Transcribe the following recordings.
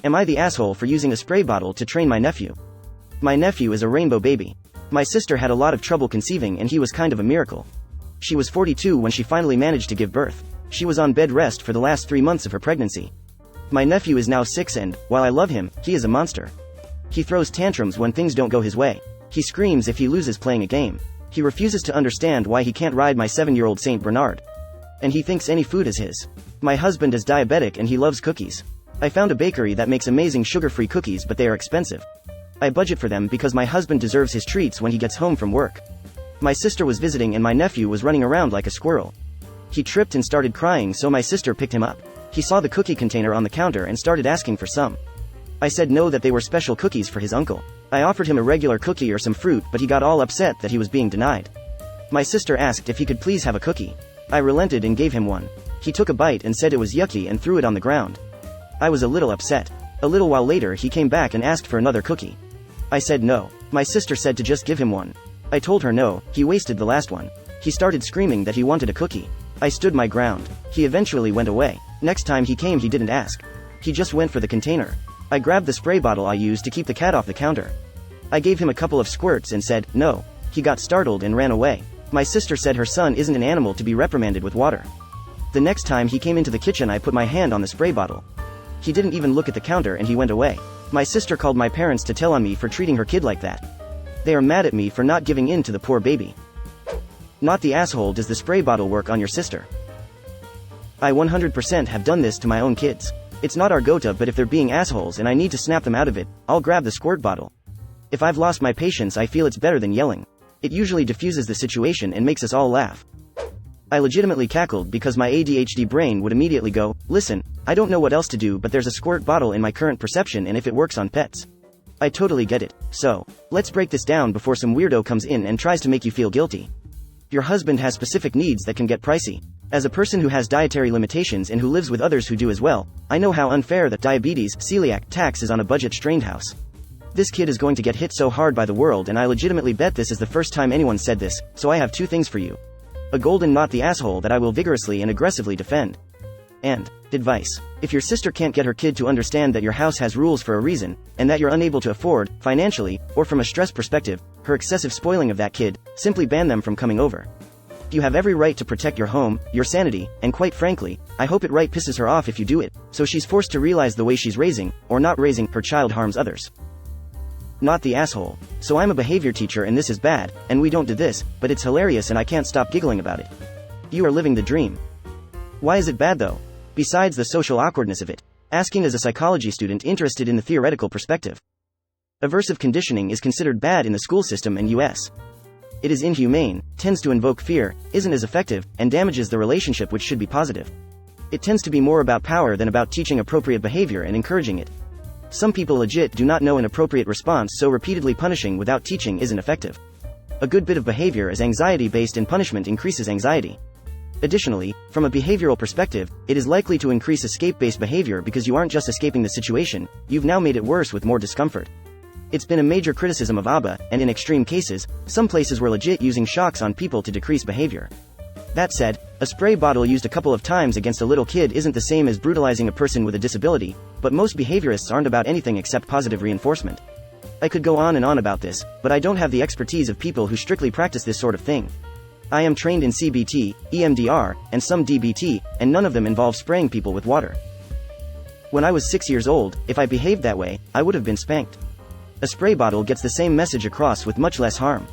Am I the asshole for using a spray bottle to train my nephew? My nephew is a rainbow baby. My sister had a lot of trouble conceiving and he was kind of a miracle. She was 42 when she finally managed to give birth. She was on bed rest for the last 3 months of her pregnancy. My nephew is now 6 and, while I love him, he is a monster. He throws tantrums when things don't go his way. He screams if he loses playing a game. He refuses to understand why he can't ride my 7-year-old Saint Bernard. And he thinks any food is his. My husband is diabetic and he loves cookies. I found a bakery that makes amazing sugar-free cookies, but they are expensive. I budget for them because my husband deserves his treats when he gets home from work. My sister was visiting and my nephew was running around like a squirrel. He tripped and started crying, so my sister picked him up. He saw the cookie container on the counter and started asking for some. I said no, that they were special cookies for his uncle. I offered him a regular cookie or some fruit, but he got all upset that he was being denied. My sister asked if he could please have a cookie. I relented and gave him one. He took a bite and said it was yucky and threw it on the ground. I was a little upset. A little while later he came back and asked for another cookie. I said no. My sister said to just give him one. I told her no, he wasted the last one. He started screaming that he wanted a cookie. I stood my ground. He eventually went away. Next time he came he didn't ask. He just went for the container. I grabbed the spray bottle I used to keep the cat off the counter. I gave him a couple of squirts and said, no. He got startled and ran away. My sister said her son isn't an animal to be reprimanded with water. The next time he came into the kitchen I put my hand on the spray bottle. He didn't even look at the counter and he went away. My sister called my parents to tell on me for treating her kid like that. They are mad at me for not giving in to the poor baby. Not the asshole. Does the spray bottle work on your sister? I 100% have done this to my own kids. It's not our go-to, but if they're being assholes and I need to snap them out of it, I'll grab the squirt bottle. If I've lost my patience, I feel it's better than yelling. It usually diffuses the situation and makes us all laugh. I legitimately cackled because my ADHD brain would immediately go, listen, I don't know what else to do, but there's a squirt bottle in my current perception, and if it works on pets. I totally get it. So, let's break this down before some weirdo comes in and tries to make you feel guilty. Your husband has specific needs that can get pricey. As a person who has dietary limitations and who lives with others who do as well, I know how unfair that diabetes, celiac, tax is on a budget-strained house. This kid is going to get hit so hard by the world, and I legitimately bet this is the first time anyone said this, so I have 2 things for you. A golden not the asshole that I will vigorously and aggressively defend. And advice. If your sister can't get her kid to understand that your house has rules for a reason, and that you're unable to afford, financially, or from a stress perspective, her excessive spoiling of that kid, simply ban them from coming over. You have every right to protect your home, your sanity, and quite frankly, I hope it right pisses her off if you do it, so she's forced to realize the way she's raising, or not raising, her child harms others. Not the asshole. So I'm a behavior teacher and this is bad, and we don't do this, but it's hilarious and I can't stop giggling about it. You are living the dream. Why is it bad though? Besides the social awkwardness of it. Asking as a psychology student interested in the theoretical perspective. Aversive conditioning is considered bad in the school system in US. It is inhumane, tends to invoke fear, isn't as effective, and damages the relationship which should be positive. It tends to be more about power than about teaching appropriate behavior and encouraging it. Some people legit do not know an appropriate response, so repeatedly punishing without teaching isn't effective. A good bit of behavior is anxiety-based and punishment increases anxiety. Additionally, from a behavioral perspective, it is likely to increase escape-based behavior because you aren't just escaping the situation, you've now made it worse with more discomfort. It's been a major criticism of ABA, and in extreme cases, some places were legit using shocks on people to decrease behavior. That said, a spray bottle used a couple of times against a little kid isn't the same as brutalizing a person with a disability, but most behaviorists aren't about anything except positive reinforcement. I could go on and on about this, but I don't have the expertise of people who strictly practice this sort of thing. I am trained in CBT, EMDR, and some DBT, and none of them involve spraying people with water. When I was 6 years old, if I behaved that way, I would have been spanked. A spray bottle gets the same message across with much less harm.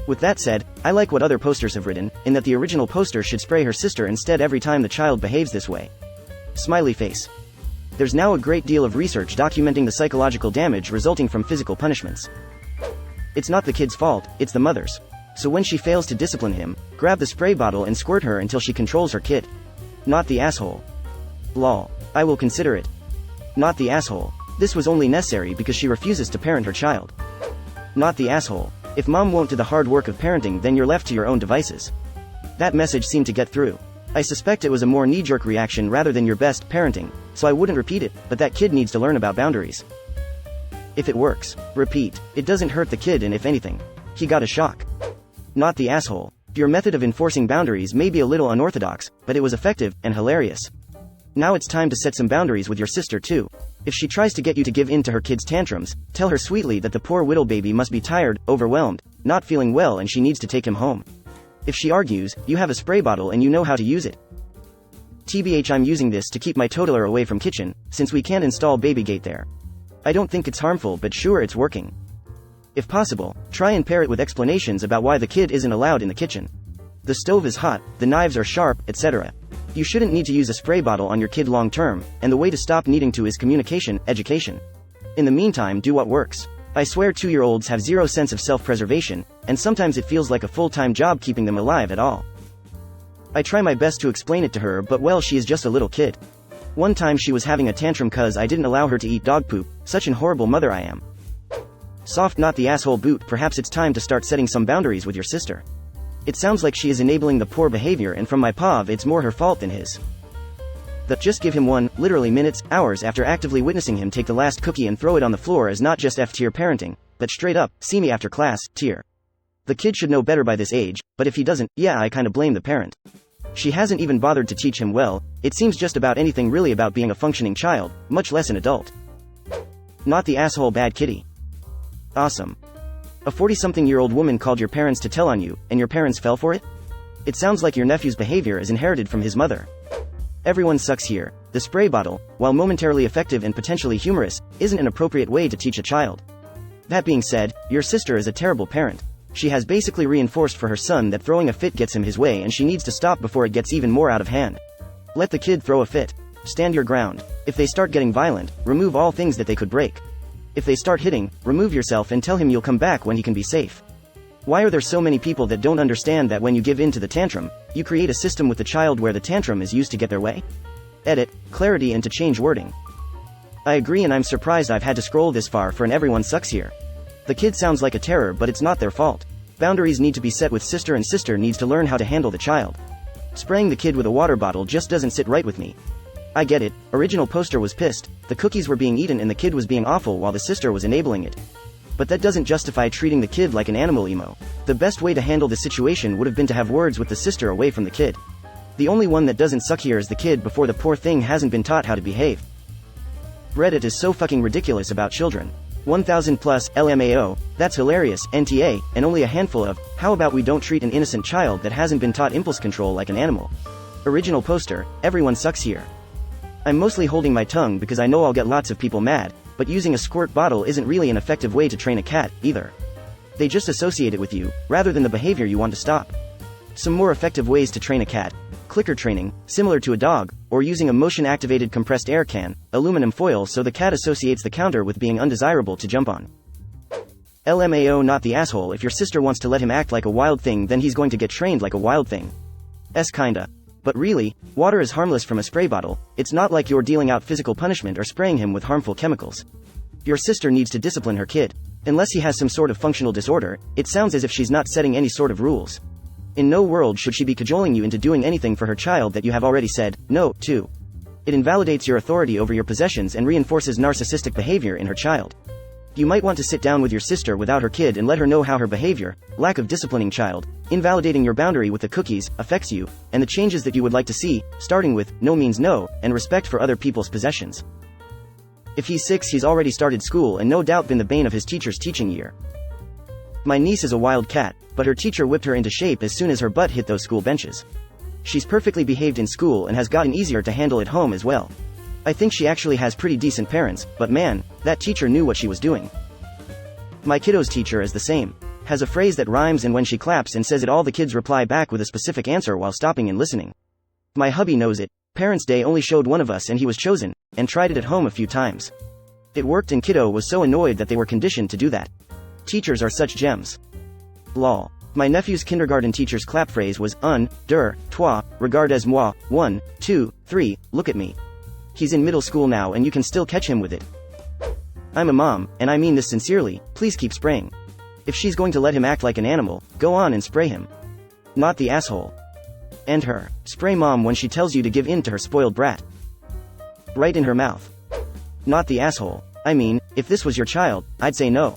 With that said, I like what other posters have written, in that the original poster should spray her sister instead every time the child behaves this way. Smiley face. There's now a great deal of research documenting the psychological damage resulting from physical punishments. It's not the kid's fault, it's the mother's. So when she fails to discipline him, grab the spray bottle and squirt her until she controls her kid. Not the asshole. Lol. I will consider it. Not the asshole. This was only necessary because she refuses to parent her child. Not the asshole. If mom won't do the hard work of parenting, then you're left to your own devices. That message seemed to get through. I suspect it was a more knee-jerk reaction rather than your best parenting, so I wouldn't repeat it, but that kid needs to learn about boundaries. If it works, repeat. It doesn't hurt the kid, and if anything, he got a shock. Not the asshole. Your method of enforcing boundaries may be a little unorthodox, but it was effective and hilarious. Now it's time to set some boundaries with your sister too. If she tries to get you to give in to her kid's tantrums, tell her sweetly that the poor widow baby must be tired, overwhelmed, not feeling well and she needs to take him home. If she argues, you have a spray bottle and you know how to use it. TBH, I'm using this to keep my toddler away from kitchen, since we can't install Babygate there. I don't think it's harmful, but sure, it's working. If possible, try and pair it with explanations about why the kid isn't allowed in the kitchen. The stove is hot, the knives are sharp, etc. You shouldn't need to use a spray bottle on your kid long term, and the way to stop needing to is communication, education. In the meantime, do what works. I swear 2-year-olds have zero sense of self-preservation, and sometimes it feels like a full-time job keeping them alive at all. I try my best to explain it to her, but well, she is just a little kid. One time she was having a tantrum cause I didn't allow her to eat dog poop. Such an horrible mother I am. Soft, not the asshole boot. Perhaps it's time to start setting some boundaries with your sister. It sounds like she is enabling the poor behavior, and from my POV it's more her fault than his. Just give him one, literally minutes, hours after actively witnessing him take the last cookie and throw it on the floor is not just F-tier parenting, but straight up, see me after class, tier. The kid should know better by this age, but if he doesn't, yeah, I kinda blame the parent. She hasn't even bothered to teach him well. It seems just about anything really about being a functioning child, much less an adult. Not the asshole bad kitty. Awesome. A 40-something-year-old woman called your parents to tell on you, and your parents fell for it? It sounds like your nephew's behavior is inherited from his mother. Everyone sucks here. The spray bottle, while momentarily effective and potentially humorous, isn't an appropriate way to teach a child. That being said, your sister is a terrible parent. She has basically reinforced for her son that throwing a fit gets him his way, and she needs to stop before it gets even more out of hand. Let the kid throw a fit. Stand your ground. If they start getting violent, remove all things that they could break. If they start hitting, remove yourself and tell him you'll come back when he can be safe. Why are there so many people that don't understand that when you give in to the tantrum, you create a system with the child where the tantrum is used to get their way? Edit, clarity and to change wording. I agree, and I'm surprised I've had to scroll this far for an everyone sucks here. The kid sounds like a terror, but it's not their fault. Boundaries need to be set with sister, and sister needs to learn how to handle the child. Spraying the kid with a water bottle just doesn't sit right with me. I get it, original poster was pissed, the cookies were being eaten and the kid was being awful while the sister was enabling it. But that doesn't justify treating the kid like an animal emo. The best way to handle the situation would have been to have words with the sister away from the kid. The only one that doesn't suck here is the kid before the poor thing hasn't been taught how to behave. Reddit is so fucking ridiculous about children. 1000 plus, LMAO, that's hilarious, NTA, and only a handful of, how about we don't treat an innocent child that hasn't been taught impulse control like an animal. Original poster, everyone sucks here. I'm mostly holding my tongue because I know I'll get lots of people mad, but using a squirt bottle isn't really an effective way to train a cat, either. They just associate it with you, rather than the behavior you want to stop. Some more effective ways to train a cat: clicker training, similar to a dog, or using a motion-activated compressed air can, aluminum foil so the cat associates the counter with being undesirable to jump on. LMAO, not the asshole. If your sister wants to let him act like a wild thing, then he's going to get trained like a wild thing. Kinda. But really, water is harmless from a spray bottle. It's not like you're dealing out physical punishment or spraying him with harmful chemicals. Your sister needs to discipline her kid. Unless he has some sort of functional disorder, it sounds as if she's not setting any sort of rules. In no world should she be cajoling you into doing anything for her child that you have already said no to. It invalidates your authority over your possessions and reinforces narcissistic behavior in her child. You might want to sit down with your sister without her kid and let her know how her behavior, lack of disciplining child, invalidating your boundary with the cookies, affects you, and the changes that you would like to see, starting with no means no, and respect for other people's possessions. If he's 6, he's already started school and no doubt been the bane of his teacher's teaching year. My niece is a wild cat, but her teacher whipped her into shape as soon as her butt hit those school benches. She's perfectly behaved in school and has gotten easier to handle at home as well. I think she actually has pretty decent parents, but man, that teacher knew what she was doing. My kiddo's teacher is the same. Has a phrase that rhymes, and when she claps and says it, all the kids reply back with a specific answer while stopping and listening. My hubby knows it. Parents' Day only showed one of us and he was chosen, and tried it at home a few times. It worked, and kiddo was so annoyed that they were conditioned to do that. Teachers are such gems. Lol. My nephew's kindergarten teacher's clap phrase was der, toi, regard as moi, 1, 2, 3, look at me. He's in middle school now and you can still catch him with it. I'm a mom, and I mean this sincerely, please keep spraying. If she's going to let him act like an animal, go on and spray him. Not the asshole. And her. Spray mom when she tells you to give in to her spoiled brat. Right in her mouth. Not the asshole. I mean, if this was your child, I'd say no.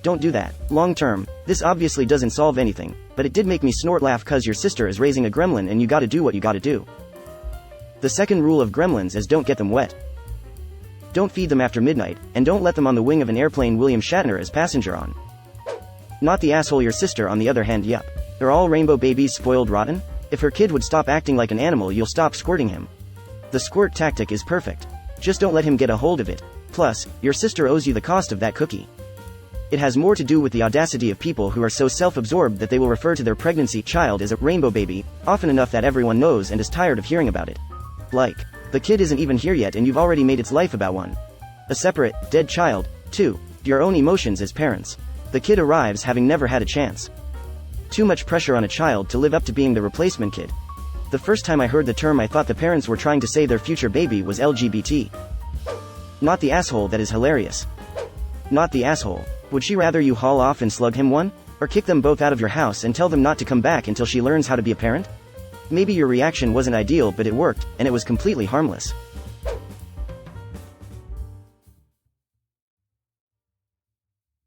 Don't do that. Long term, this obviously doesn't solve anything, but it did make me snort laugh cause your sister is raising a gremlin and you gotta do what you gotta do. The second rule of gremlins is don't get them wet. Don't feed them after midnight, and don't let them on the wing of an airplane William Shatner as passenger on. Not the asshole your sister on the other hand. Yup. They're all rainbow babies spoiled rotten? If her kid would stop acting like an animal you'll stop squirting him. The squirt tactic is perfect. Just don't let him get a hold of it. Plus, your sister owes you the cost of that cookie. It has more to do with the audacity of people who are so self-absorbed that they will refer to their pregnancy child as a rainbow baby, often enough that everyone knows and is tired of hearing about it. Like, the kid isn't even here yet and you've already made its life about one. A separate, dead child. 2. Your own emotions as parents. The kid arrives having never had a chance. Too much pressure on a child to live up to being the replacement kid. The first time I heard the term I thought the parents were trying to say their future baby was LGBT. Not the asshole that is hilarious. Not the asshole. Would she rather you haul off and slug him one? Or kick them both out of your house and tell them not to come back until she learns how to be a parent? Maybe your reaction wasn't ideal but it worked, and it was completely harmless.